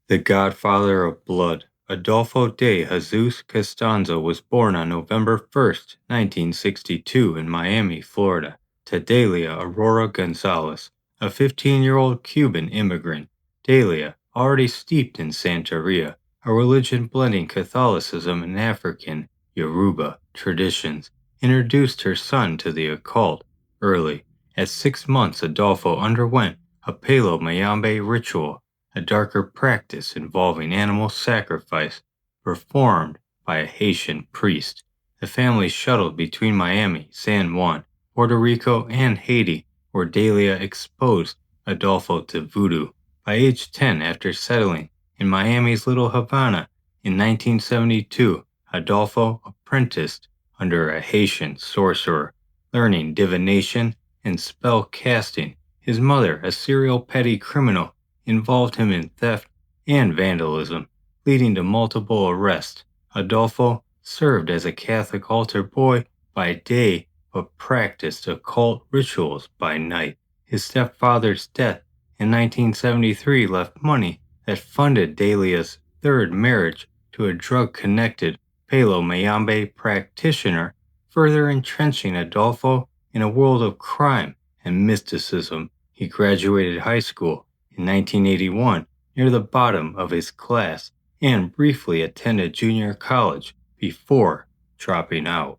The godfather of blood, Adolfo de Jesus Costanzo was born on November 1st, 1962 in Miami, Florida, to Delia Aurora Gonzalez, a 15-year-old Cuban immigrant. Delia, already steeped in Santeria, a religion blending Catholicism and African Yoruba traditions, introduced her son to the occult early. At 6 months, Adolfo underwent a Palo Mayombe ritual, a darker practice involving animal sacrifice performed by a Haitian priest. The family shuttled between Miami, San Juan, Puerto Rico, and Haiti, where Delia exposed Adolfo to voodoo. By age 10, after settling in Miami's Little Havana in 1972, Adolfo apprenticed under a Haitian sorcerer, learning divination and spell casting. His mother, a serial petty criminal, involved him in theft and vandalism, leading to multiple arrests. Adolfo served as a Catholic altar boy by day but practiced occult rituals by night. His stepfather's death in 1973 left money that funded Delia's third marriage to a drug-connected Palo Mayombe practitioner, further entrenching Adolfo in a world of crime and mysticism. He graduated high school in 1981 near the bottom of his class and briefly attended junior college before dropping out.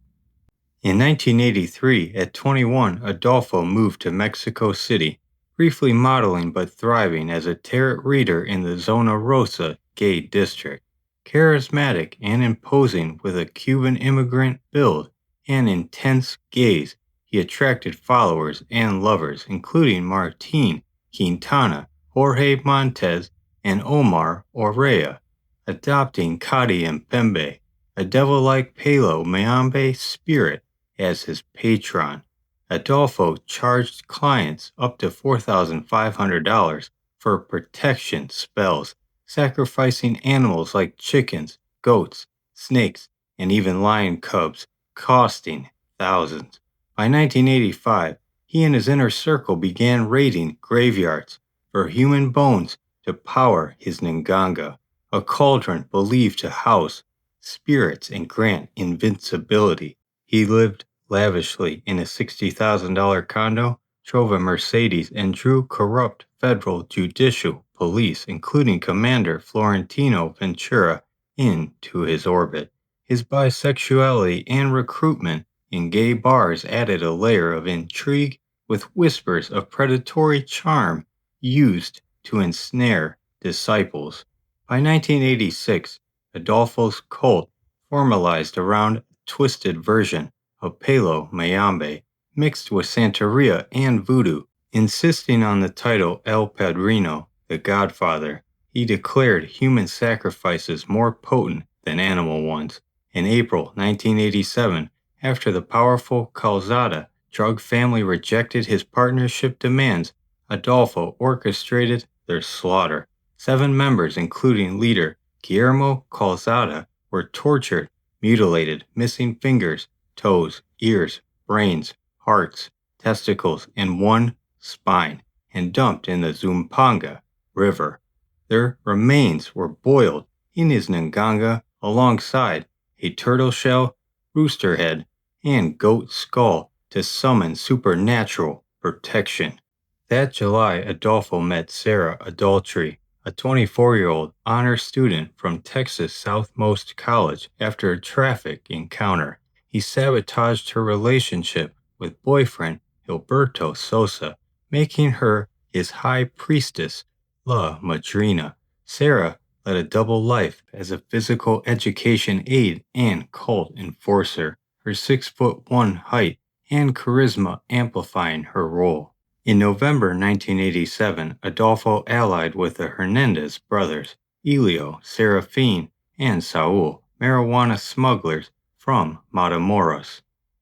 In 1983, at 21, Adolfo moved to Mexico City, briefly modeling but thriving as a tarot reader in the Zona Rosa gay district. Charismatic and imposing with a Cuban immigrant build and intense gaze, he attracted followers and lovers, including Martin Quintana, Jorge Montez, and Omar Orea. Adopting Kadi and Pembe, a devil-like Palo Mayombe spirit, as his patron. Adolfo charged clients up to $4,500 for protection spells, sacrificing animals like chickens, goats, snakes, and even lion cubs, costing thousands. By 1985, he and his inner circle began raiding graveyards for human bones to power his Nganga, a cauldron believed to house spirits and grant invincibility. He lived lavishly in a $60,000 condo, drove a Mercedes, and drew corrupt federal judicial police, including Commander Florentino Ventura, into his orbit. His bisexuality and recruitment in gay bars added a layer of intrigue with whispers of predatory charm used to ensnare disciples. By 1986, Adolfo's cult formalized around a twisted version of Palo Mayombe, mixed with Santeria and voodoo. Insisting on the title El Padrino, the Godfather, he declared human sacrifices more potent than animal ones. In April 1987, after the powerful Calzada drug family rejected his partnership demands, Adolfo orchestrated their slaughter. 7 members, including leader Guillermo Calzada, were tortured, mutilated, missing fingers, toes, ears, brains, hearts, testicles, and one spine, and dumped in the Zumpanga River. Their remains were boiled in his nganga alongside a turtle shell, rooster head, and goat skull to summon supernatural protection. That July, Adolfo met Sara Aldrete, a 24-year-old honor student from Texas Southmost College. After a traffic encounter, he sabotaged her relationship with boyfriend Gilberto Sosa, making her his high priestess, La Madrina. Sara led a double life as a physical education aide and cult enforcer, her 6'1" height and charisma amplifying her role. In November 1987, Adolfo allied with the Hernandez brothers, Elio, Serafin, and Saul, marijuana smugglers from Matamoros,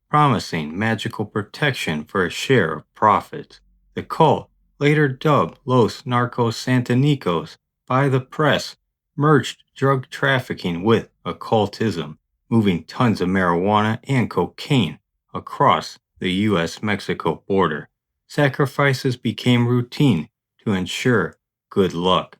promising magical protection for a share of profits. The cult, later dubbed Los Narco-Satanicos by the press, merged drug trafficking with occultism, moving tons of marijuana and cocaine across the U.S.-Mexico border. Sacrifices became routine to ensure good luck.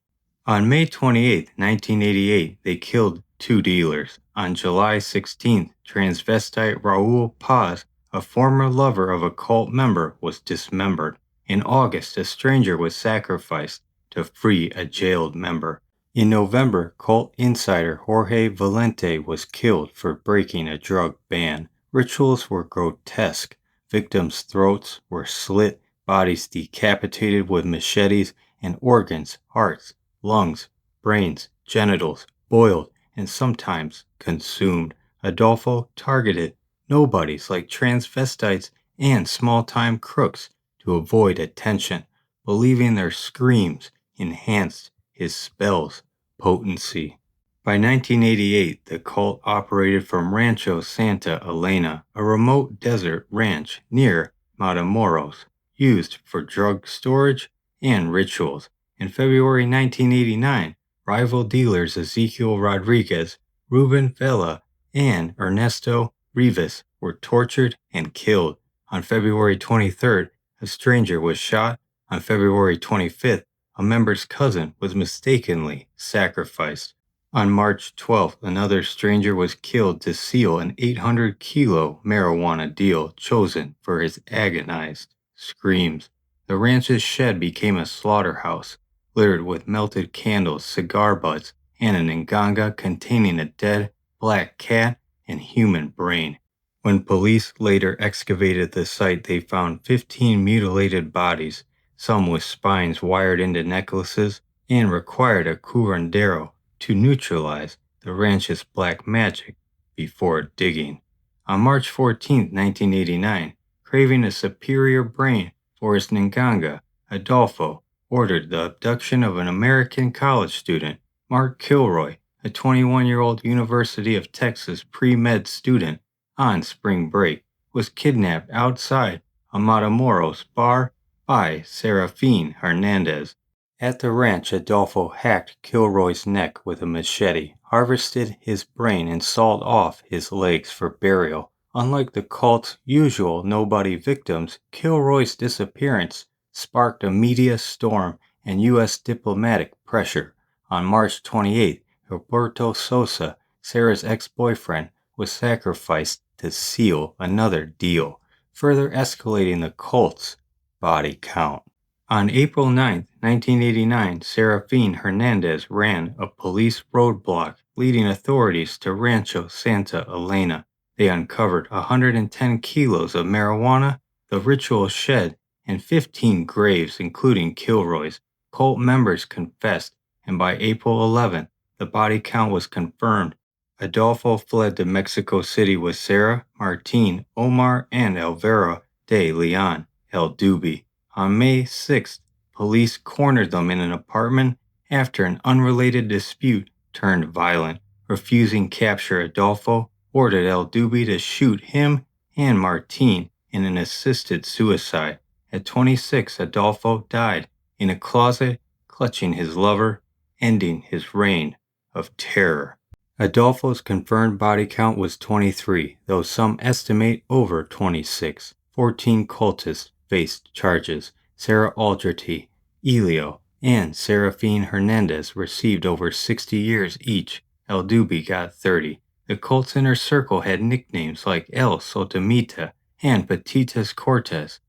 On May 28, 1988, they killed 2 dealers. On July 16th, transvestite Raul Paz, a former lover of a cult member, was dismembered. In August, a stranger was sacrificed to free a jailed member. In November, cult insider Jorge Valente was killed for breaking a drug ban. Rituals were grotesque. Victims' throats were slit, bodies decapitated with machetes, and organs, hearts, lungs, brains, genitals, boiled, and sometimes consumed. Adolfo targeted nobodies like transvestites and small-time crooks to avoid attention, believing their screams enhanced his spells' potency. By 1988, the cult operated from Rancho Santa Elena, a remote desert ranch near Matamoros, used for drug storage and rituals. In February 1989, rival dealers Ezekiel Rodriguez, Ruben Vela, and Ernesto Rivas were tortured and killed. On February 23rd, a stranger was shot. On February 25th, a member's cousin was mistakenly sacrificed. On March 12th, another stranger was killed to seal an 800-kilo marijuana deal chosen for his agonized screams. The ranch's shed became a slaughterhouse, littered with melted candles, cigar butts, and an nganga containing a dead black cat and human brain. When police later excavated the site, they found 15 mutilated bodies, some with spines wired into necklaces, and required a curandero to neutralize the ranch's black magic before digging. On March 14, 1989, craving a superior brain for his nganga, Adolfo ordered the abduction of an American college student, Mark Kilroy, a 21-year-old University of Texas pre-med student on spring break, was kidnapped outside a Matamoros bar by Serafine Hernandez. At the ranch, Adolfo hacked Kilroy's neck with a machete, harvested his brain, and sawed off his legs for burial. Unlike the cult's usual nobody victims, Kilroy's disappearance sparked a media storm and U.S. diplomatic pressure. On March 28, Roberto Sosa, Sara's ex-boyfriend, was sacrificed to seal another deal, further escalating the cult's body count. On April 9, 1989, Serafine Hernandez ran a police roadblock leading authorities to Rancho Santa Elena. They uncovered 110 kilos of marijuana, the ritual shed, and 15 graves, including Kilroy's. Cult members confessed, and by April 11, the body count was confirmed. Adolfo fled to Mexico City with Sara, Martin, Omar, and Alvaro de Leon Aldrete. On May 6th, police cornered them in an apartment after an unrelated dispute turned violent. Refusing capture, Adolfo ordered Aldrete to shoot him and Martin in an assisted suicide. At 26, Adolfo died in a closet, clutching his lover, ending his reign of terror. Adolfo's confirmed body count was 23, though some estimate over 26. 14 cultists faced charges. Sara Aldrete, Elio, and Serafine Hernandez received over 60 years each. Aldrete got 30. The cult's inner circle had nicknames like El Sotomita and Patitas Cortez,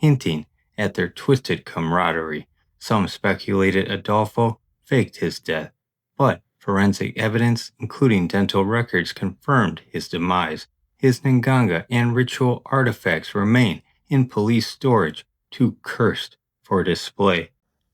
hinting at their twisted camaraderie. Some speculated Adolfo faked his death, but forensic evidence, including dental records, confirmed his demise. His nganga and ritual artifacts remain in police storage, too cursed for display.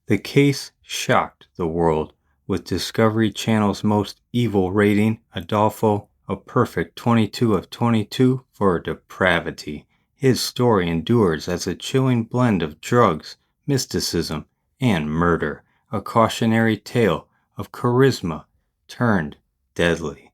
The case shocked the world, with Discovery Channel's most evil rating, Adolfo a perfect 22 of 22 for depravity. His story endures as a chilling blend of drugs, mysticism, and murder, a cautionary tale of charisma turned deadly.